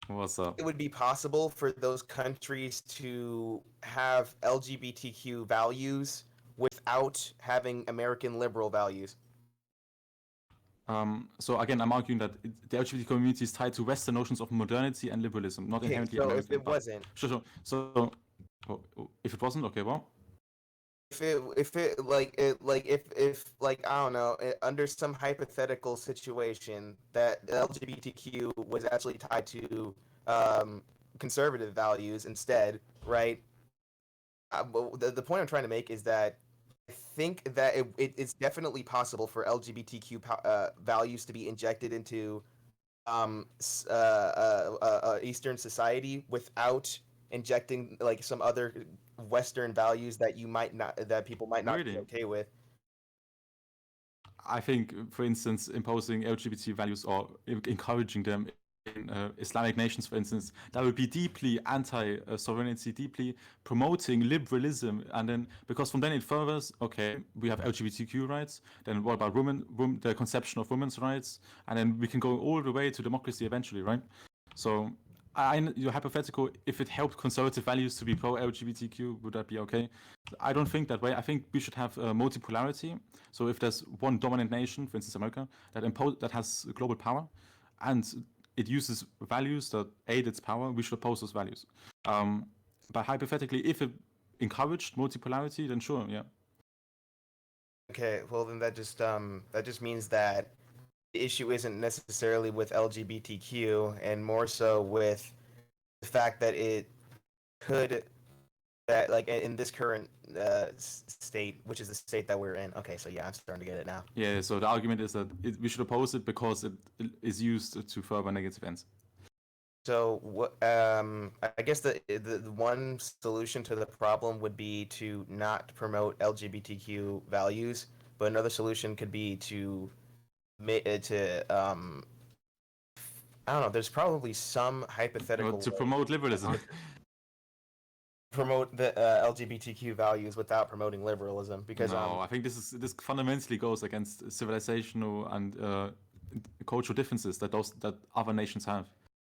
What's up? it would be possible for those countries to have LGBTQ values without having American liberal values. So again, I'm arguing that the LGBT community is tied to Western notions of modernity and liberalism, not Okay, inherently so American. if it wasn't, Sure. So if it wasn't, okay, well, if I don't know, under some hypothetical situation that LGBTQ was actually tied to conservative values instead, right? But the point I'm trying to make is that I think that it's definitely possible for LGBTQ values to be injected into Eastern society without injecting like some other Western values that people might not be really, okay with. I think, for instance, imposing LGBT values or encouraging them in Islamic nations, for instance, that would be deeply anti-sovereignty, deeply promoting liberalism. And then, because from then it furthers, okay, we have LGBTQ rights, then what about the conception of women's rights? And then we can go all the way to democracy eventually, right? So, your hypothetical, if it helped conservative values to be pro-LGBTQ, would that be okay? I don't think that way. I think we should have multipolarity. So if there's one dominant nation, for instance America, that has global power, and it uses values that aid its power, we should oppose those values. But hypothetically, if it encouraged multipolarity, then sure, yeah. Okay, well then that just means that the issue isn't necessarily with LGBTQ and more so with the fact that it could that like in this current state, which is the state that we're in. Okay, so yeah, I'm starting to get it now. Yeah, so the argument is that we should oppose it because it is used to further negative ends. So what? I guess the one solution to the problem would be to not promote LGBTQ values, but another solution could be to I don't know. There's probably some hypothetical To way promote liberalism. promote the LGBTQ values without promoting liberalism because No, I think this fundamentally goes against civilizational and cultural differences that other nations have.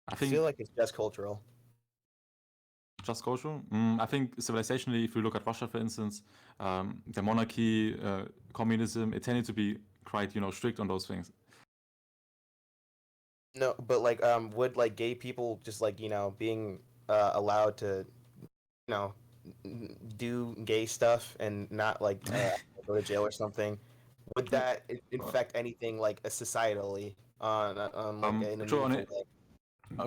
I I think feel like it's just cultural. just cultural. I think civilizationally, if you look at Russia, for instance, the monarchy, communism, it tended to be quite strict on those things. No, but like, would like gay people just like being allowed to, do gay stuff and not like go to jail or something? Would that infect anything like societally on like in a Sure, meaningful way?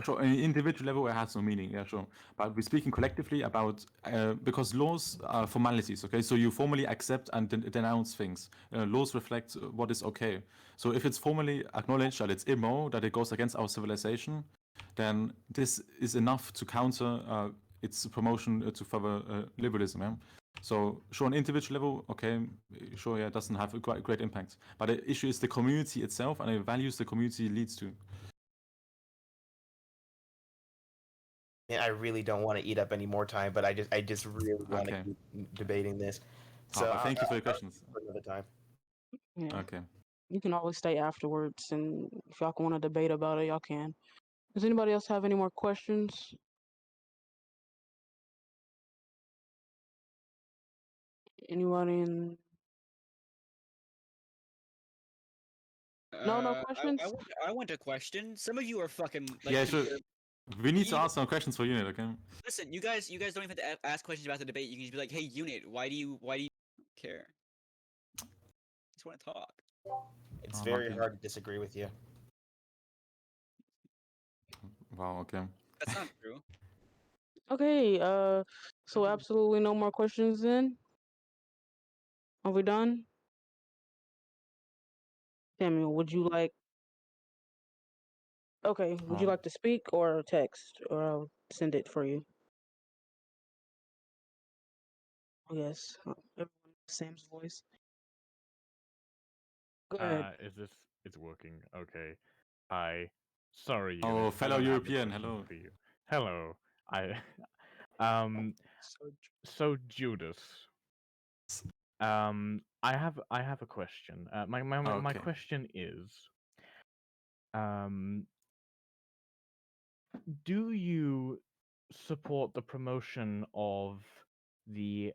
Sure, on an individual level, it has no meaning. Yeah, sure. But we're speaking collectively about because laws are formalities. Okay, so you formally accept and denounce things. Laws reflect what is okay. So if it's formally acknowledged that it's immoral, that it goes against our civilization, then this is enough to counter its promotion to further liberalism. Yeah? So sure, on individual level, okay, sure, yeah, it doesn't have a great impact. But the issue is the community itself and the values the community leads to. And I really don't want to eat up any more time, but I just really want to Okay. keep debating this. So Thank you for your questions. for another time. Yeah. Okay. You can always stay afterwards, and if y'all want to debate about it, y'all can. Does anybody else have any more questions? Anybody in? No questions. I want a question. Some of you are fucking like. Yeah, sure. We need to You- ask some questions for Unit, okay? Listen, you guys don't even have to ask questions about the debate. You can just be like, "Hey, Unit, why do you care?" I just want to talk. It's Oh, very okay. hard to disagree with you. Wow, okay. That's not true. Okay. So absolutely no more questions then. Are we done? Samuel, would you like? Okay. Would you like to speak or text, or I'll send it for you? Yes. Everyone knows Sam's voice. Go ahead. It's working? Okay. Hi. Sorry, Unit. Oh, I fellow don't have a European, question hello. for you. Hello. So Judas. I have a question. My Okay. question is, do you support the promotion of the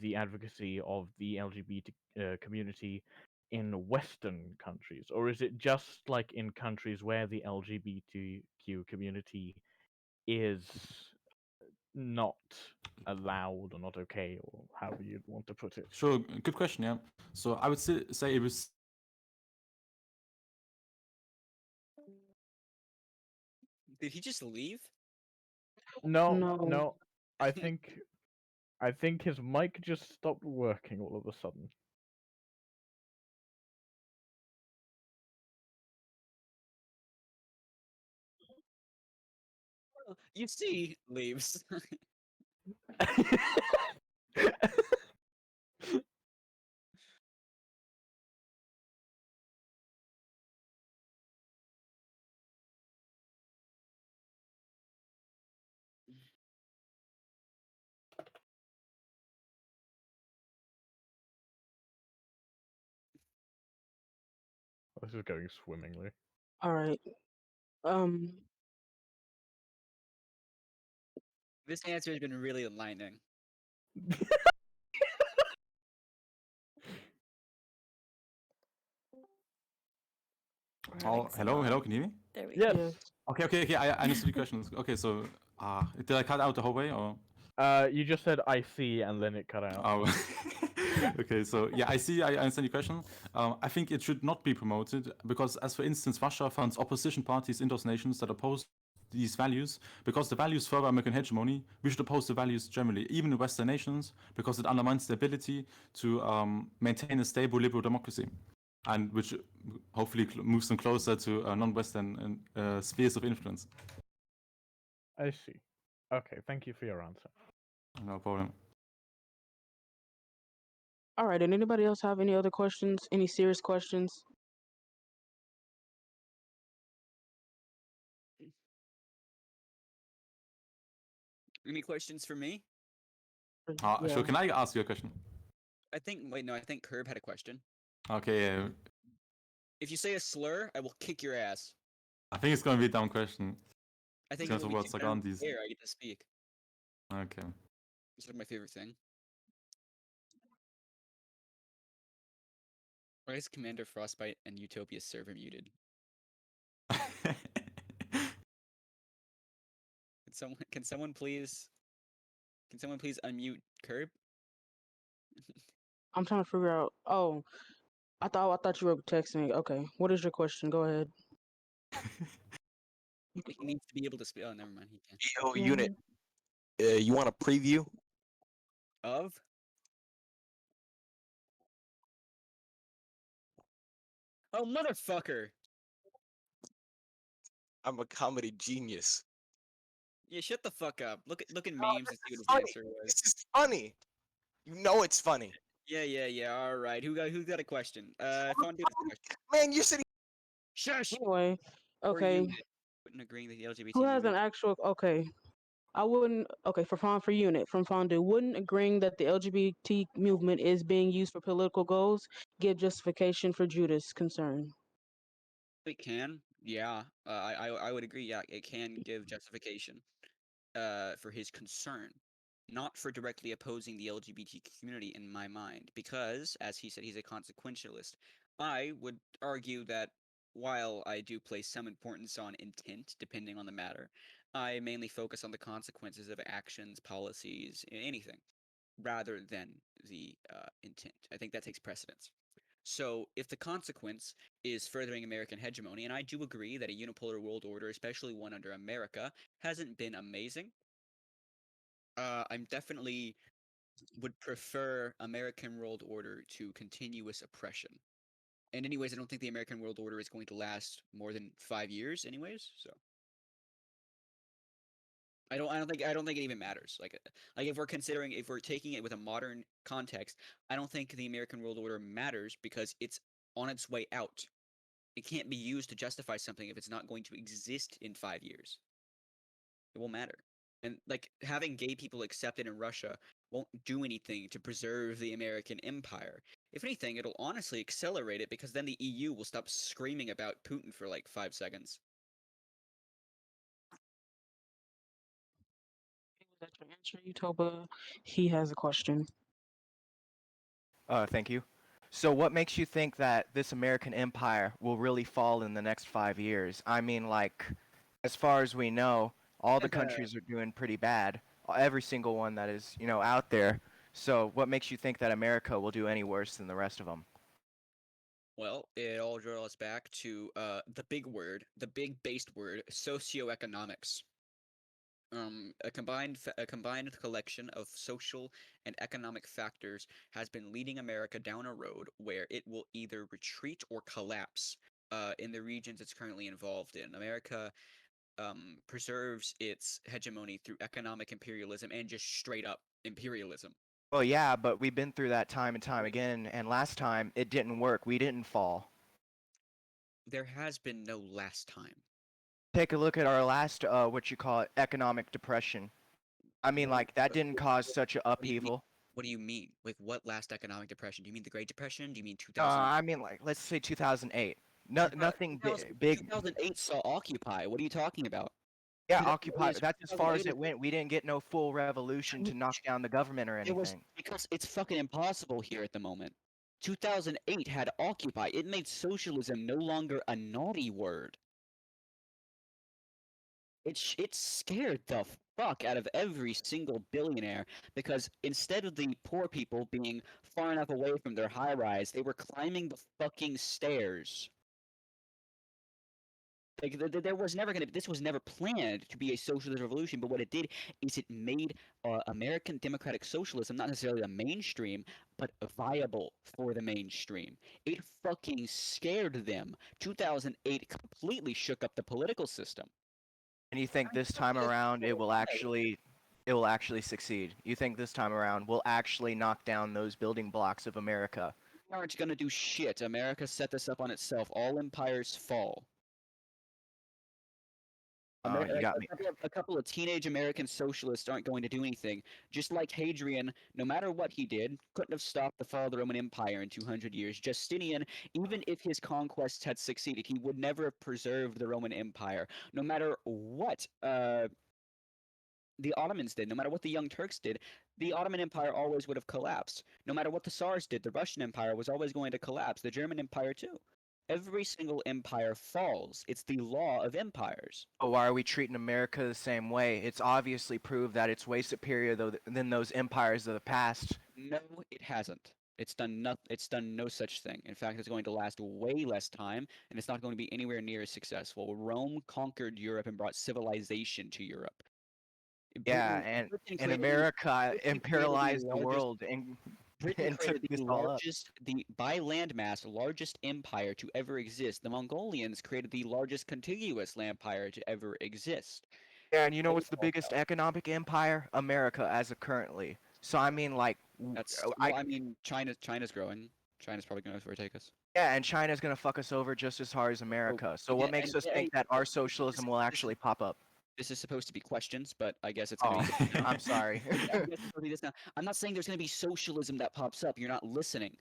the advocacy of the LGBT community in Western countries, or is it just like in countries where the LGBTQ community is not allowed or not okay, or however you'd want to put it? Sure, good question, yeah. So I would say it was. Did he just leave? No, No. no. I think his mic just stopped working all of a sudden. You see, leaves. This is going swimmingly. All right. Um. This answer has been really enlightening. Oh, hello, can you hear me? There we Yes. go. Yes. Okay, I understood your questions. Okay, so, did I cut out the whole way, or? You just said I see, and then it cut out. Oh, okay. So yeah, I understand your question. I think it should not be promoted because, as for instance, Russia funds opposition parties in those nations that oppose these values because the values further American hegemony. We should oppose the values generally, even in Western nations, because it undermines the ability to maintain a stable liberal democracy, and which hopefully moves them closer to non-Western spheres of influence. I see. Okay, thank you for your answer. No problem. All right. And anybody else have any other questions? Any serious questions? Any questions for me? Yeah. Sure. Can I ask you a question? I think. Wait, no. I think Curb had a question. Okay. If you say a slur, I will kick your ass. I think it's gonna be a dumb question. I think It's it gonna will talk be. about I don't Sagandis. care. I get to speak. Okay. It's like my favorite thing. Why is Commander Frostbite and Utopia server muted? Can someone please unmute Curb? I'm trying to figure out. Oh, I thought you were texting me. Okay, what is your question? Go ahead. He needs to be able to speak. Oh, never mind. He can't. Yo, Yeah. unit. You want a preview? Of? Oh, motherfucker! I'm a comedy genius. Yeah, shut the fuck up. Look at Oh, memes this and see is what his funny. answer was. This is funny. You know it's funny. Yeah. All right. Who got a question? Fondue has a question. Man, you're sitting. Shush. Anyway, Or okay. unit. Wouldn't agreeing that the LGBT Who has an movement. actual? Okay, I wouldn't. Okay, for unit from Fondue, wouldn't agreeing that the LGBT movement is being used for political goals give justification for Judas' concern? It can. Yeah. I would agree. Yeah, it can give justification. For his concern, not for directly opposing the LGBT community in my mind, because, as he said, he's a consequentialist. I would argue that while I do place some importance on intent, depending on the matter, I mainly focus on the consequences of actions, policies, anything, rather than the intent. I think that takes precedence. So, if the consequence is furthering American hegemony, and I do agree that a unipolar world order, especially one under America, hasn't been amazing. I'm definitely would prefer American world order to continuous oppression. And anyways, I don't think the American world order is going to last more than 5 years, anyways. So I don't think it even matters. Like if we're taking it with a modern context, I don't think the American world order matters because it's on its way out. It can't be used to justify something if it's not going to exist in 5 years. It won't matter. And like having gay people accepted in Russia won't do anything to preserve the American empire. If anything, it'll honestly accelerate it because then the EU will stop screaming about Putin for like 5 seconds. Was that your answer, Utopia? He has a question. Thank you. So, what makes you think that this American empire will really fall in the next 5 years? I mean, like, as far as we know, all the countries are doing pretty bad. Every single one that is, out there. So, what makes you think that America will do any worse than the rest of them? Well, it all draws back to the big word, the big based word, socioeconomics. A combined collection of social and economic factors has been leading America down a road where it will either retreat or collapse in the regions it's currently involved in. America preserves its hegemony through economic imperialism and just straight up imperialism. Well, yeah, but we've been through that time and time again, and last time it didn't work. We didn't fall. There has been no last time. Take a look at our last, what you call it, economic depression. I mean, like, that didn't cause such an What do you mean? upheaval. What do you mean? Like what last economic depression? Do you mean the Great Depression? Do you mean 2000? I mean, like, let's say 2008. No, nothing big. 2008 saw Occupy. What are you talking about? Yeah, 2008 Occupy. is- That's as far as 2008 it went. We didn't get no full revolution to knock down the government or It was anything. because it's fucking impossible here at the moment. 2008 had Occupy. It made socialism no longer a naughty word. It scared the fuck out of every single billionaire because instead of the poor people being far enough away from their high rise, they were climbing the fucking stairs. Like there was never gonna. This was never planned to be a socialist revolution. But what it did is it made American democratic socialism not necessarily the mainstream, but viable for the mainstream. It fucking scared them. 2008 completely shook up the political system. And you think this time around it will actually succeed? You think this time around we'll actually knock down those building blocks of America? We aren't gonna do shit. America set this up on itself. All empires fall. You got me. A couple of teenage American socialists aren't going to do anything. Just like Hadrian, no matter what he did, couldn't have stopped the fall of the Roman Empire in 200 years. Justinian, even if his conquests had succeeded, he would never have preserved the Roman Empire. No matter what the Ottomans did, no matter what the Young Turks did, the Ottoman Empire always would have collapsed. No matter what the Tsars did, the Russian Empire was always going to collapse. The German Empire too. Every single empire falls. It's the law of empires. But why are we treating America the same way? It's obviously proved that it's way superior than those empires of the past. No, it hasn't. It's done no such thing. In fact, it's going to last way less time, and it's not going to be anywhere near as successful. Rome conquered Europe and brought civilization to Europe. Yeah, and America Britain created imperialized the world and Britain took created this the all up. largest, by landmass, largest empire to ever exist. The Mongolians created the largest contiguous empire to ever exist. Yeah, and you know what's the biggest economic empire? America, as of currently. So I mean, like, I mean, China's growing. China's probably going to overtake us. yeah, and China's gonna fuck us over just as hard as America. So what makes us think that our socialism will actually pop up? This is supposed to be questions, but I guess it's going to be. I'm sorry. I'm not saying there's going to be socialism that pops up. You're not listening.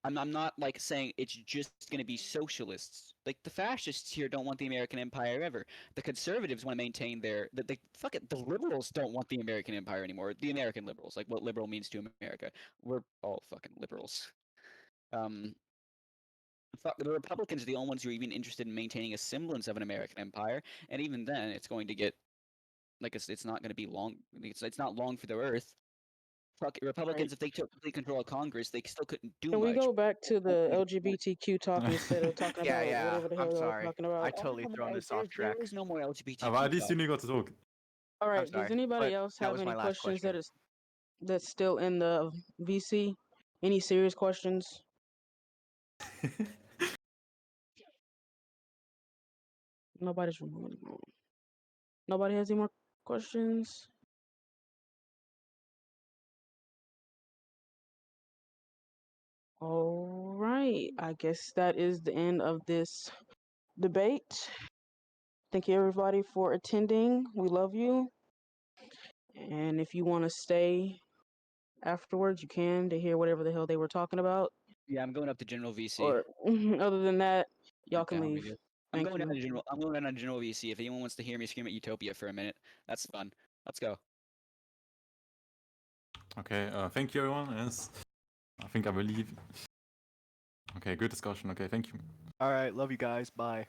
I'm not like saying it's just going to be socialists. Like the fascists here don't want the American empire ever. The conservatives want to maintain the liberals don't want the American empire anymore. The American liberals, like what liberal means to America. We're all fucking liberals. The Republicans are the only ones who are even interested in maintaining a semblance of an American empire, and even then, it's going to get it's not going to be long. It's not long for the Earth. Fuck Republicans, if they took complete control of Congress, they still couldn't do Can much. we go back to the LGBTQ talk instead of talking Yeah, about yeah. whatever the hell I'm we were sorry. talking about? I totally thrown this off track. There is no more LGBTQ. Aber at least you got to talk. All right. sorry, Does anybody but else that have was any my last questions question. that's still in the VC? Any serious questions? Nobody's removing. Nobody has any more questions? All right. I guess that is the end of this debate. Thank you, everybody, for attending. We love you. And if you want to stay afterwards, you can to hear whatever the hell they were talking about. Yeah, I'm going up to General VC. Or other than that, y'all Okay, can leave. I'm Thank going you. down to General. I'm going down to General VC. If anyone wants to hear me scream at Utopia for a minute, that's fun. Let's go. Okay, thank you everyone. Yes, I think I will leave. Okay, good discussion. Okay, thank you. All right, love you guys. Bye.